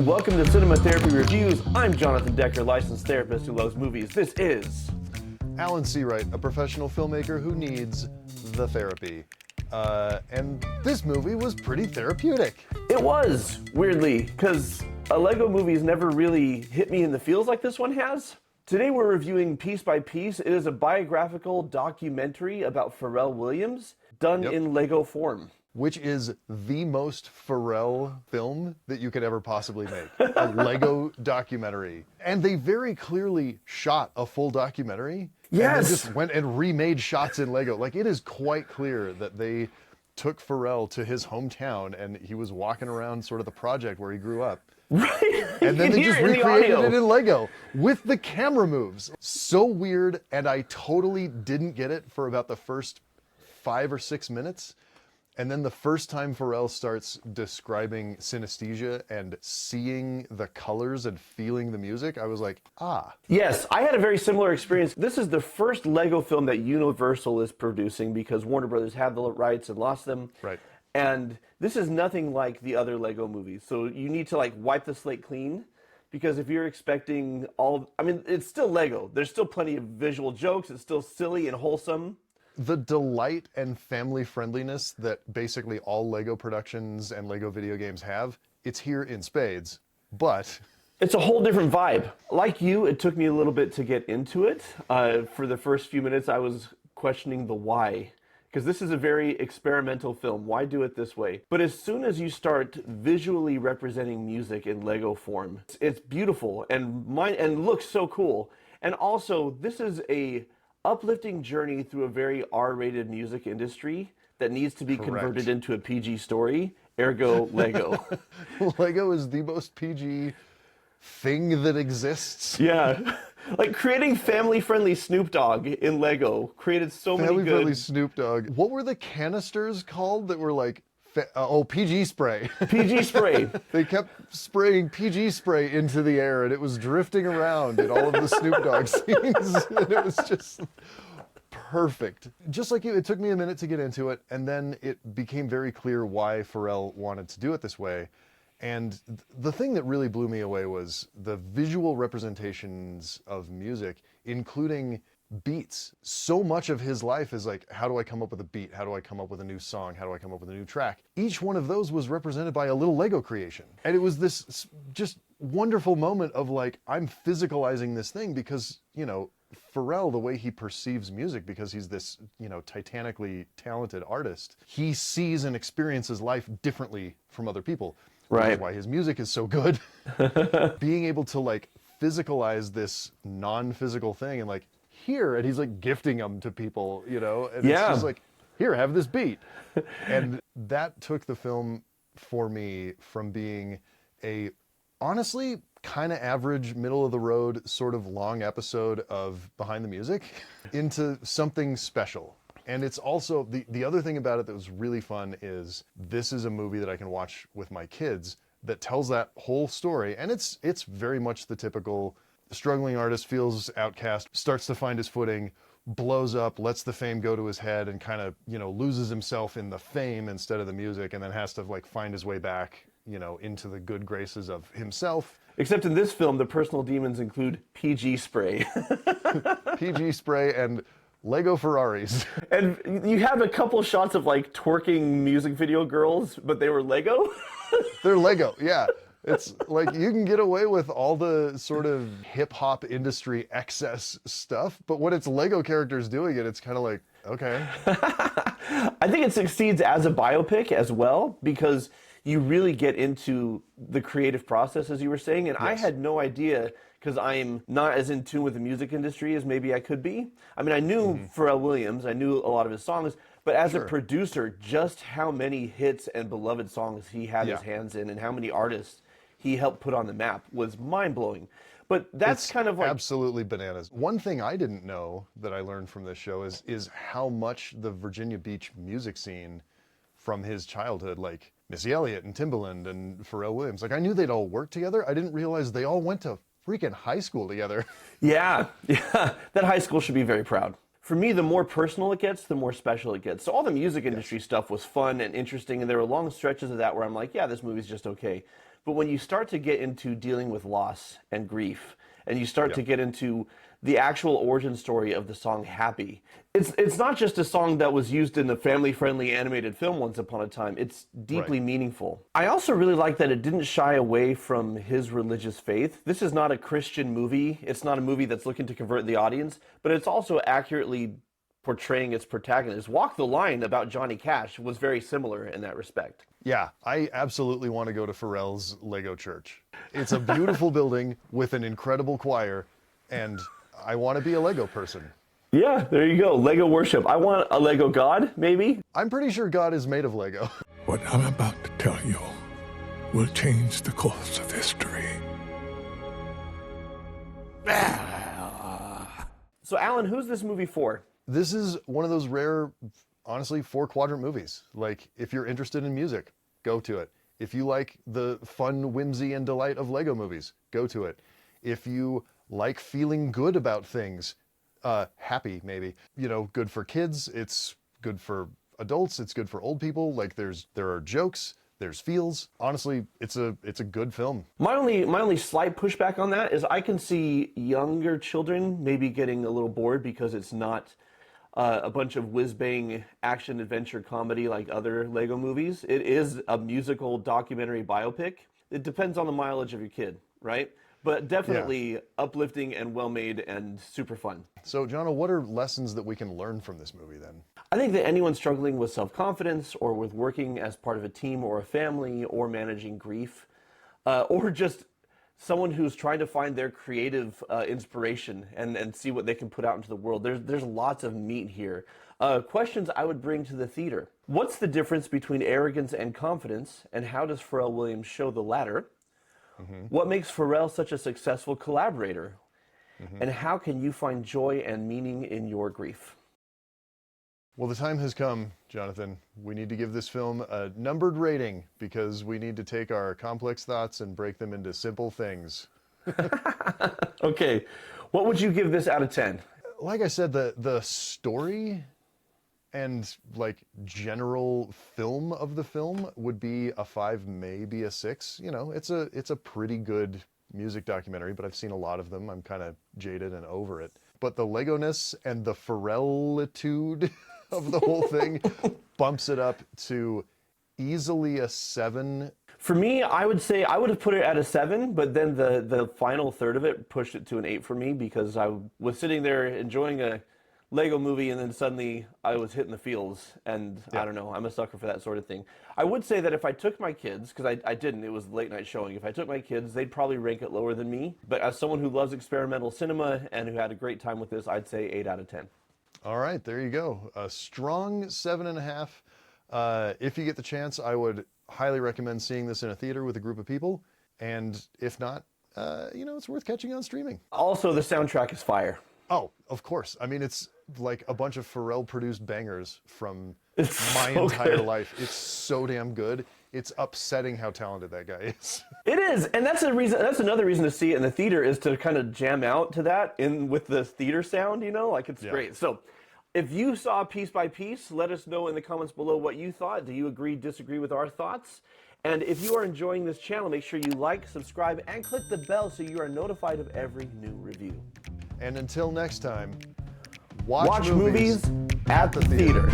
and welcome to Cinema Therapy Reviews. I'm Jonathan Decker, licensed therapist who loves movies. This is Alan Seawright, a professional filmmaker who needs the therapy. And this movie was pretty therapeutic. It was, weirdly, because a Lego movie's never really hit me in the feels like this one has. Today we're reviewing Piece by Piece. It is a biographical documentary about Pharrell Williams done in Lego form. Which is the most Pharrell film that you could ever possibly make. A Lego documentary. And they very clearly shot a full documentary. Yes. And then just went and remade shots in Lego. Like, it is quite clear that they took Pharrell to his hometown and he was walking around sort of the project where he grew up. Right. And then they just recreated it in Lego with the camera moves. So weird, and I totally didn't get it for about the first 5 or 6 minutes. And then the first time Pharrell starts describing synesthesia and seeing the colors and feeling the music, I was like, ah. Yes, I had a very similar experience. This is the first Lego film that Universal is producing because Warner Brothers had the rights and lost them. Right. And this is nothing like the other Lego movies. So you need to like wipe the slate clean, because if you're expecting it's still Lego. There's still plenty of visual jokes. It's still silly and wholesome. The delight and family friendliness that basically all Lego productions and Lego video games have, it's here in spades, but it's a whole different vibe. Like you, it took me a little bit to get into it. For the first few minutes, I was questioning the why, because this is a very experimental film. Why do it this way? But as soon as you start visually representing music in Lego form, it's beautiful and looks so cool. And also, this is a uplifting journey through a very R-rated music industry that needs to be converted into a PG story, ergo Lego. Lego is the most PG thing that exists. Yeah. Like creating family-friendly Snoop Dogg in Lego created so many good... Family-friendly Snoop Dogg. What were the canisters called that were like... PG spray. PG spray. They kept spraying PG spray into the air, and it was drifting around in all of the Snoop Dogg scenes, and it was just perfect. Just like you, it took me a minute to get into it, and then it became very clear why Pharrell wanted to do it this way. And the thing that really blew me away was the visual representations of music, including beats. So much of his life is like, how do I come up with a beat? How do I come up with a new song? How do I come up with a new track? Each one of those was represented by a little Lego creation. And it was this just wonderful moment of like, I'm physicalizing this thing because, you know, Pharrell, the way he perceives music, because he's this, you know, titanically talented artist, he sees and experiences life differently from other people. Right. Which is why his music is so good. Being able to like physicalize this non-physical thing and like, here, and he's like gifting them to people, you know, and it's just like, here, have this beat. And that took the film for me from being a honestly kind of average, middle of the road, sort of long episode of Behind the Music into something special. And it's also, the other thing about it that was really fun is this is a movie that I can watch with my kids that tells that whole story. And it's very much the typical struggling artist, feels outcast, starts to find his footing, blows up, lets the fame go to his head, and kind of, you know, loses himself in the fame instead of the music, and then has to like find his way back, you know, into the good graces of himself. Except in this film, the personal demons include PG spray. PG spray and Lego Ferraris. And you have a couple shots of like twerking music video girls, but they were Lego? They're Lego, yeah. It's like you can get away with all the sort of hip-hop industry excess stuff, but when it's Lego characters doing it, it's kind of like, okay. I think it succeeds as a biopic as well, because you really get into the creative process, as you were saying, and I had no idea, because I'm not as in tune with the music industry as maybe I could be. I mean, I knew Pharrell Williams, I knew a lot of his songs, but as a producer, just how many hits and beloved songs he had his hands in and how many artists he helped put on the map was mind-blowing. But that's kind of like... absolutely bananas. One thing I didn't know that I learned from this show is how much the Virginia Beach music scene from his childhood, like Missy Elliott and Timbaland and Pharrell Williams, like I knew they'd all work together. I didn't realize they all went to freaking high school together. Yeah, that high school should be very proud. For me, the more personal it gets, the more special it gets. So all the music industry stuff was fun and interesting, and there were long stretches of that where I'm like, yeah, this movie's just okay. But when you start to get into dealing with loss and grief, and you start to get into the actual origin story of the song Happy, it's not just a song that was used in a family-friendly animated film once upon a time. It's deeply meaningful. I also really like that it didn't shy away from his religious faith. This is not a Christian movie. It's not a movie that's looking to convert the audience, but it's also accurately portraying its protagonist. Walk the Line about Johnny Cash was very similar in that respect. Yeah, I absolutely want to go to Pharrell's Lego church. It's a beautiful building with an incredible choir, and I want to be a Lego person. Yeah, there you go. Lego worship. I want a Lego God, maybe. I'm pretty sure God is made of Lego. What I'm about to tell you will change the course of history. So, Alan, who's this movie for? This is one of those rare, honestly, 4-quadrant movies. Like, if you're interested in music, go to it. If you like the fun whimsy and delight of Lego movies, go to it. If you like feeling good about things, happy maybe, you know, good for kids, it's good for adults, it's good for old people. Like, there are jokes, there's feels. Honestly, it's a good film. My only slight pushback on that is I can see younger children maybe getting a little bored because it's not a bunch of whiz-bang action adventure comedy like other Lego movies. It is a musical documentary biopic. It depends on the mileage of your kid, right? But definitely uplifting and well-made and super fun. So, Jono, what are lessons that we can learn from this movie then? I think that anyone struggling with self-confidence or with working as part of a team or a family or managing grief or just someone who's trying to find their creative inspiration and see what they can put out into the world, there's lots of meat here. Questions I would bring to the theater. What's the difference between arrogance and confidence, and how does Pharrell Williams show the latter? What makes Pharrell such a successful collaborator? And how can you find joy and meaning in your grief? Well, the time has come, Jonathan. We need to give this film a numbered rating because we need to take our complex thoughts and break them into simple things. Okay, what would you give this out of 10? Like I said, the story and like general film of the film would be a 5, maybe a 6. You know, it's a pretty good music documentary, but I've seen a lot of them. I'm kind of jaded and over it. But the Lego-ness and the Pharrellitude of the whole thing bumps it up to easily a 7. For me, I would say I would have put it at a 7, but then the final third of it pushed it to an 8 for me because I was sitting there enjoying a Lego movie and then suddenly I was hitting the feels, and I don't know, I'm a sucker for that sort of thing. I would say that if I took my kids, because I didn't, it was late night showing, if I took my kids, they'd probably rank it lower than me. But as someone who loves experimental cinema and who had a great time with this, I'd say 8 out of 10. All right, there you go. A strong 7.5. If you get the chance, I would highly recommend seeing this in a theater with a group of people. And if not, you know, it's worth catching on streaming. Also, the soundtrack is fire. Oh, of course. I mean, it's like a bunch of Pharrell-produced bangers from It's my so entire good. life. It's so damn good. It's upsetting how talented that guy is. It is, and that's a reason. That's another reason to see it in the theater is to kind of jam out to that with the theater sound. You know, like it's great. So, if you saw Piece by Piece, let us know in the comments below what you thought. Do you agree, disagree with our thoughts? And if you are enjoying this channel, make sure you like, subscribe, and click the bell so you are notified of every new review. And until next time, Watch movies at the theater.